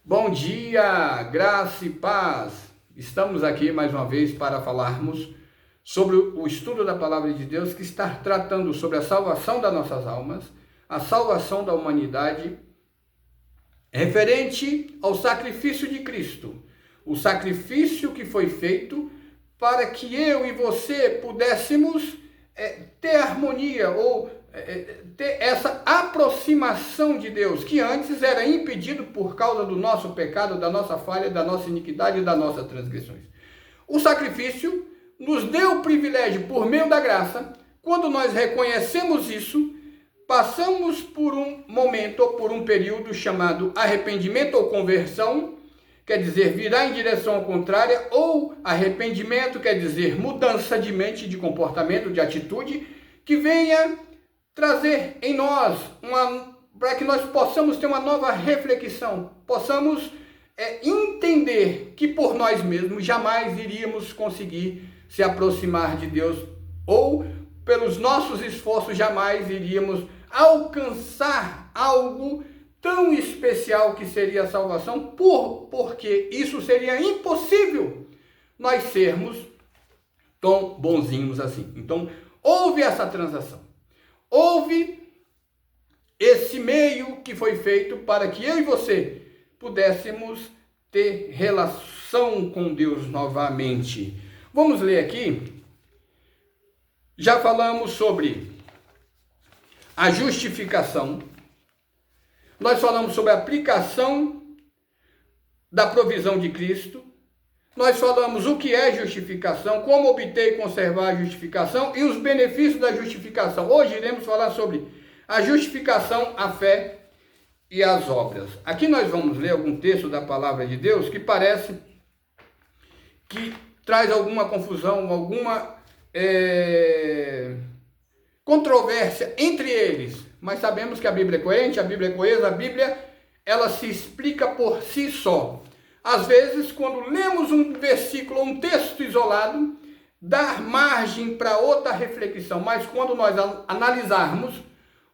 Bom dia, graça e paz. Estamos aqui mais uma vez para falarmos sobre o estudo da Palavra de Deus, que está tratando sobre a salvação das nossas almas, a salvação da humanidade, referente ao sacrifício de Cristo. O sacrifício que foi feito para que eu e você pudéssemos ter harmonia ou ter essa aproximação de Deus, que antes era impedido por causa do nosso pecado, da nossa falha, da nossa iniquidade e das nossas transgressões. O sacrifício nos deu o privilégio, por meio da graça, quando nós reconhecemos isso, passamos por um momento ou por um período chamado arrependimento ou conversão, quer dizer, virar em direção contrária, ou arrependimento, quer dizer, mudança de mente, de comportamento, de atitude, que venha trazer em nós, para que nós possamos ter uma nova reflexão, possamos entender que por nós mesmos jamais iríamos conseguir se aproximar de Deus, ou pelos nossos esforços jamais iríamos alcançar algo tão especial que seria a salvação, porque isso seria impossível nós sermos tão bonzinhos assim. Então, houve essa transação, houve esse meio que foi feito para que eu e você pudéssemos ter relação com Deus novamente. Vamos ler aqui. Já falamos sobre a justificação. Nós falamos sobre a aplicação da provisão de Cristo. Nós falamos o que é justificação, como obter e conservar a justificação e os benefícios da justificação. Hoje iremos falar sobre a justificação, a fé e as obras. Aqui nós vamos ler algum texto da palavra de Deus que parece que traz alguma confusão, alguma controvérsia entre eles. Mas sabemos que a Bíblia é coerente, a Bíblia é coesa, a Bíblia ela se explica por si só. Às vezes, quando lemos um versículo, um texto isolado, dá margem para outra reflexão. Mas quando nós analisarmos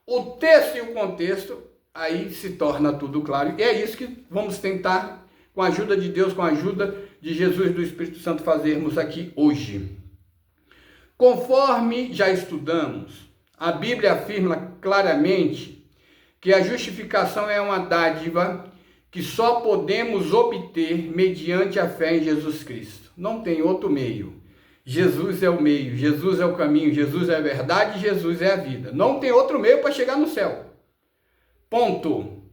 o texto e o contexto, aí se torna tudo claro. E é isso que vamos tentar, com a ajuda de Deus, com a ajuda de Jesus e do Espírito Santo, fazermos aqui hoje. Conforme já estudamos, a Bíblia afirma claramente que a justificação é uma dádiva que só podemos obter mediante a fé em Jesus Cristo. Não tem outro meio. Jesus é o meio, Jesus é o caminho, Jesus é a verdade, Jesus é a vida. Não tem outro meio para chegar no céu. Ponto.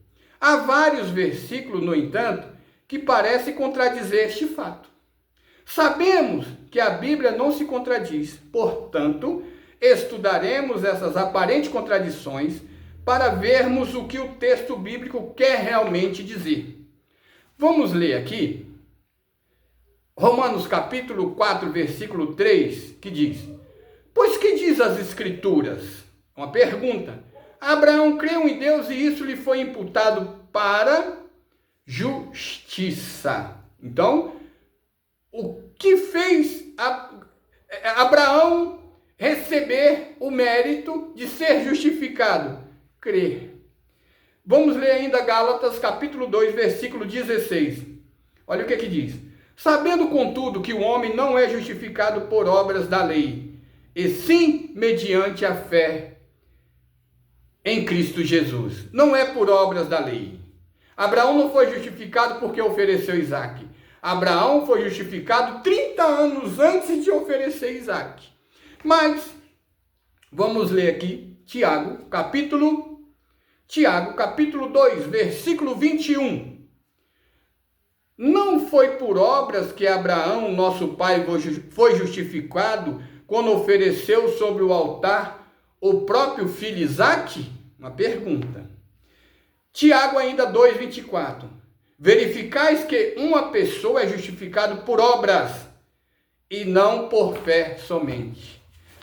Há vários versículos, no entanto, que parecem contradizer este fato. Sabemos que a Bíblia não se contradiz, portanto, estudaremos essas aparentes contradições para vermos o que o texto bíblico quer realmente dizer. Vamos ler aqui Romanos capítulo 4, versículo 3, que diz: pois que diz as Escrituras? Uma pergunta. Abraão creu em Deus e isso lhe foi imputado para justiça. Então, o que fez Abraão receber o mérito de ser justificado? Crer. Vamos ler ainda Gálatas capítulo 2, versículo 16. Olha o que diz. Sabendo, contudo, que o homem não é justificado por obras da lei, e sim mediante a fé em Cristo Jesus. Não é por obras da lei. Abraão não foi justificado porque ofereceu Isaque. Abraão foi justificado 30 anos antes de oferecer Isaque. Mas, vamos ler aqui Tiago, capítulo 2, versículo 21. Não foi por obras que Abraão, nosso pai, foi justificado quando ofereceu sobre o altar o próprio filho Isaque? Uma pergunta. Tiago ainda 2:24. Verificais que uma pessoa é justificada por obras e não por fé somente.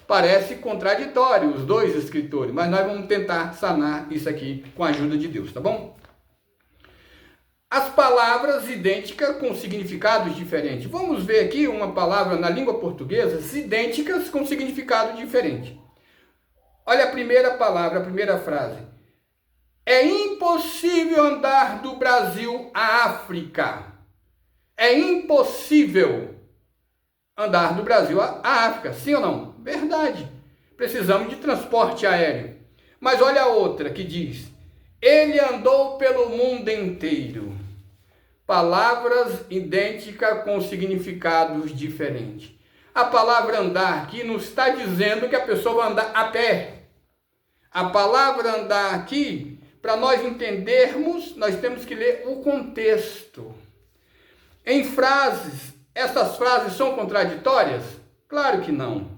Parece contraditório os dois escritores, mas nós vamos tentar sanar isso aqui com a ajuda de Deus, tá bom? As palavras idênticas com significados diferentes. Vamos ver aqui uma palavra na língua portuguesa idênticas com significado diferente. Olha a primeira palavra, a primeira frase. É impossível andar do Brasil à África. É impossível andar do Brasil à África, sim ou não? Verdade. Precisamos de transporte aéreo. Mas olha a outra que diz: ele andou pelo mundo inteiro. Palavras idênticas com significados diferentes. A palavra andar aqui não está dizendo que a pessoa vai andar a pé. A palavra andar aqui, para nós entendermos, nós temos que ler o contexto. Em frases, essas frases são contraditórias? Claro que não.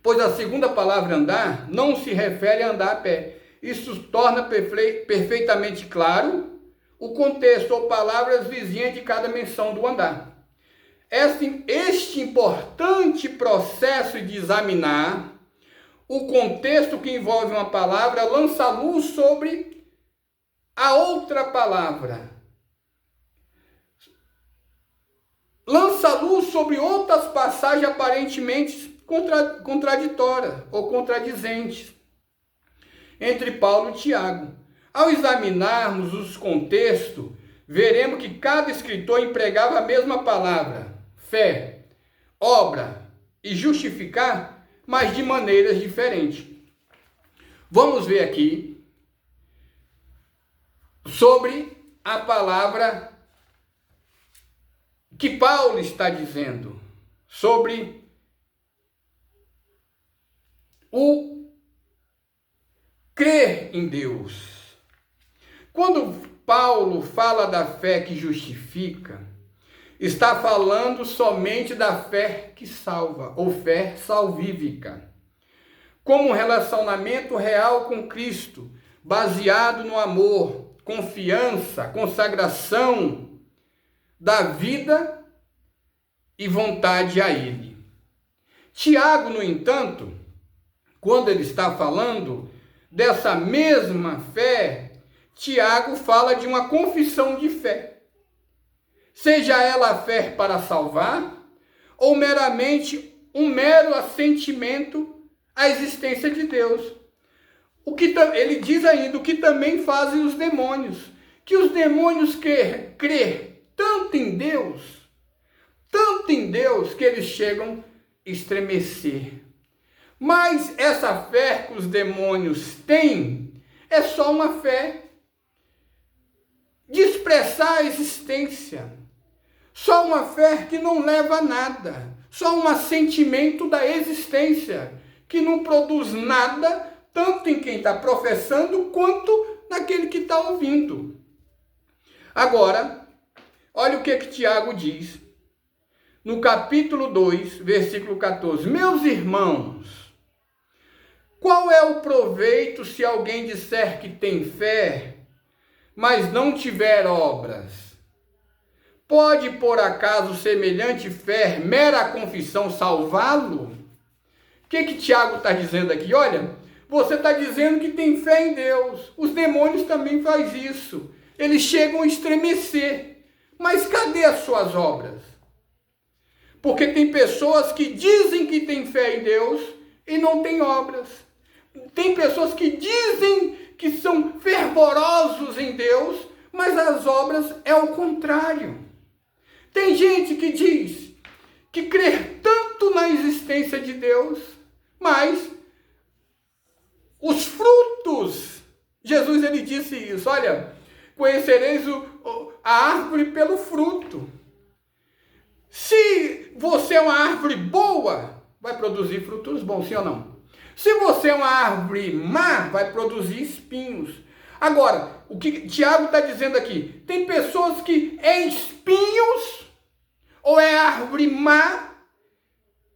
Pois a segunda palavra andar não se refere a andar a pé. Isso torna perfeitamente claro o contexto ou palavras vizinhas de cada menção do andar. Este importante processo de examinar o contexto que envolve uma palavra lança luz sobre a outra palavra. Lança luz sobre outras passagens aparentemente contraditórias ou contradizentes entre Paulo e Tiago. Ao examinarmos os contextos, veremos que cada escritor empregava a mesma palavra, fé, obra e justificar, mas de maneiras diferentes. Vamos ver aqui sobre a palavra que Paulo está dizendo, sobre o crer em Deus. Quando Paulo fala da fé que justifica, está falando somente da fé que salva, ou fé salvífica, como um relacionamento real com Cristo, baseado no amor, confiança, consagração da vida e vontade a Ele. Tiago, no entanto, quando ele está falando dessa mesma fé, Tiago fala de uma confissão de fé. Seja ela a fé para salvar, ou meramente um mero assentimento à existência de Deus. Ele diz ainda o que também fazem os demônios, que os demônios crê tanto em Deus, que eles chegam a estremecer. Mas essa fé que os demônios têm é só uma fé de expressar a existência, só uma fé que não leva a nada, só um assentimento da existência, que não produz nada, tanto em quem está professando, quanto naquele que está ouvindo. Agora, olha o que Tiago diz, no capítulo 2, versículo 14. Meus irmãos, qual é o proveito se alguém disser que tem fé, mas não tiver obras? Pode, por acaso, semelhante fé, mera confissão, salvá-lo? O que Tiago está dizendo aqui? Olha, você está dizendo que tem fé em Deus. Os demônios também fazem isso. Eles chegam a estremecer. Mas cadê as suas obras? Porque tem pessoas que dizem que têm fé em Deus e não têm obras. Tem pessoas que dizem que são fervorosos em Deus, mas as obras é o contrário. Tem gente que diz que crê tanto na existência de Deus, mas os frutos, Jesus ele disse isso, olha, conhecereis a árvore pelo fruto. Se você é uma árvore boa, vai produzir frutos bons, sim ou não? Se você é uma árvore má, vai produzir espinhos. Agora, o que Tiago está dizendo aqui? Tem pessoas que é espinhos ou é árvore má,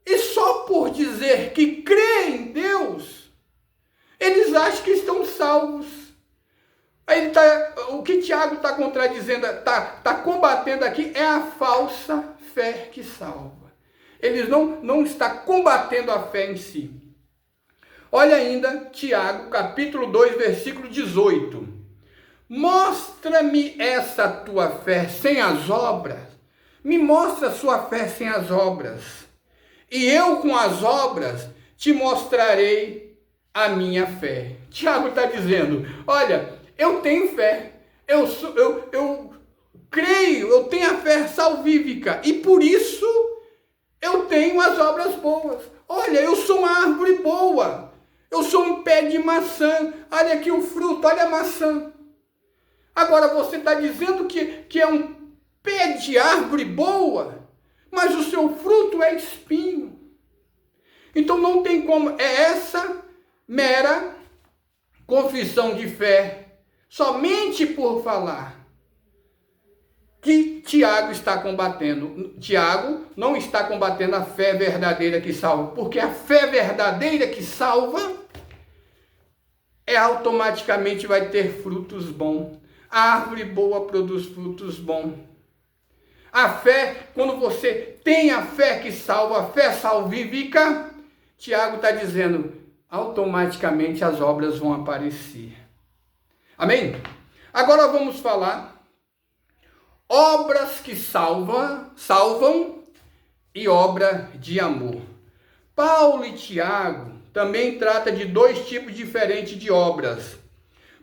e só por dizer que crê em Deus, eles acham que estão salvos. O que Tiago está contradizendo, está combatendo aqui é a falsa fé que salva. Eles não está combatendo a fé em si. Olha ainda Tiago, capítulo 2, versículo 18. Mostra-me essa tua fé sem as obras. Me mostra a sua fé sem as obras. E eu com as obras te mostrarei a minha fé. Tiago está dizendo, olha, eu tenho fé, eu creio, eu tenho a fé salvífica e por isso eu tenho as obras boas. Olha, eu sou uma árvore boa, eu sou um pé de maçã, olha aqui o fruto, olha a maçã. Agora você está dizendo que é um pé de árvore boa, mas o seu fruto é espinho. Então não tem como, é essa mera confissão de fé, somente por falar, que Tiago está combatendo. Tiago não está combatendo a fé verdadeira que salva, porque a fé verdadeira que salva automaticamente vai ter frutos bons. A árvore boa produz frutos bons. A fé, quando você tem a fé que salva, a fé salvífica, Tiago está dizendo, automaticamente as obras vão aparecer. Amém? Agora vamos falar obras que salvam e obra de amor. Paulo e Tiago também tratam de dois tipos diferentes de obras.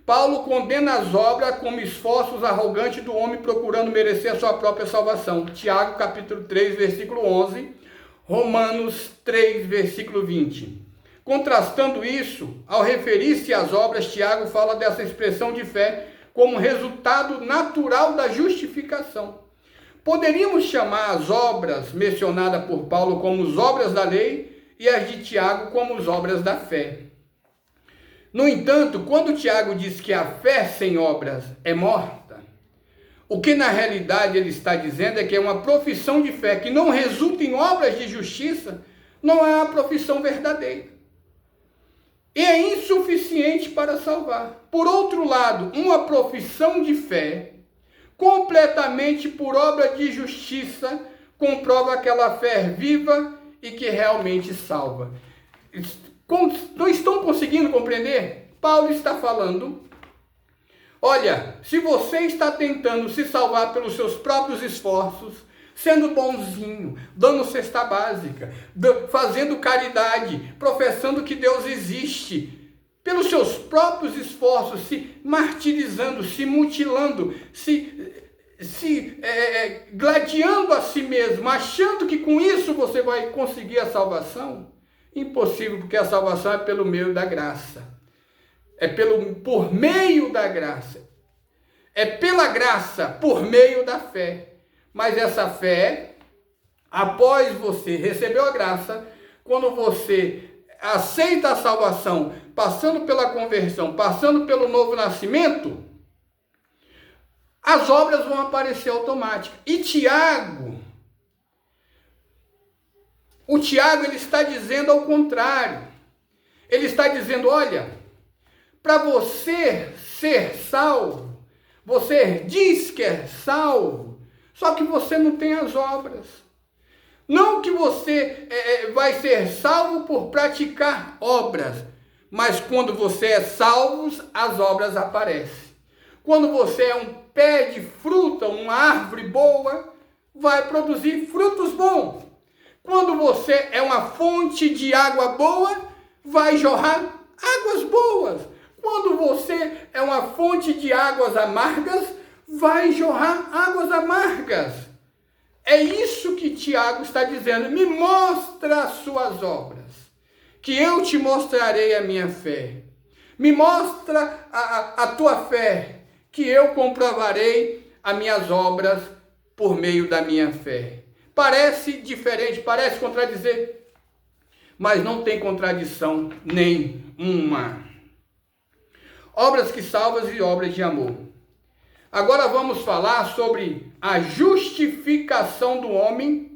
Paulo condena as obras como esforços arrogantes do homem procurando merecer a sua própria salvação. Tiago capítulo 3, versículo 11, Romanos 3, versículo 20. Contrastando isso, ao referir-se às obras, Tiago fala dessa expressão de fé como resultado natural da justificação. Poderíamos chamar as obras mencionadas por Paulo como as obras da lei e as de Tiago como as obras da fé. No entanto, quando Tiago diz que a fé sem obras é morta, o que na realidade ele está dizendo é que é uma profissão de fé que não resulta em obras de justiça, não é uma profissão verdadeira. E é insuficiente para salvar. Por outro lado, uma profissão de fé, completamente por obra de justiça, comprova aquela fé viva e que realmente salva. Não estão conseguindo compreender? Paulo está falando, olha, se você está tentando se salvar pelos seus próprios esforços, sendo bonzinho, dando cesta básica, fazendo caridade, professando que Deus existe, pelos seus próprios esforços, se martirizando, se mutilando, se gladiando a si mesmo, achando que com isso você vai conseguir a salvação, impossível, porque a salvação é pelo meio da graça, por meio da graça, é pela graça, por meio da fé. Mas essa fé, após você receber a graça, quando você aceita a salvação, passando pela conversão, passando pelo novo nascimento, as obras vão aparecer automáticas. E o Tiago ele está dizendo ao contrário. Ele está dizendo, olha, para você ser salvo, você diz que é salvo, só que você não tem as obras. Não que você vai ser salvo por praticar obras, mas quando você é salvo, as obras aparecem. Quando você é um pé de fruta, uma árvore boa, vai produzir frutos bons. Quando você é uma fonte de água boa, vai jorrar águas boas. Quando você é uma fonte de águas amargas, vai jorrar águas amargas. É isso que Tiago está dizendo. Me mostra as suas obras, que eu te mostrarei a minha fé. Me mostra a tua fé, que eu comprovarei as minhas obras por meio da minha fé. Parece diferente, parece contradizer, mas não tem contradição nenhuma. Obras que salvam e obras de amor. Agora vamos falar sobre a justificação do homem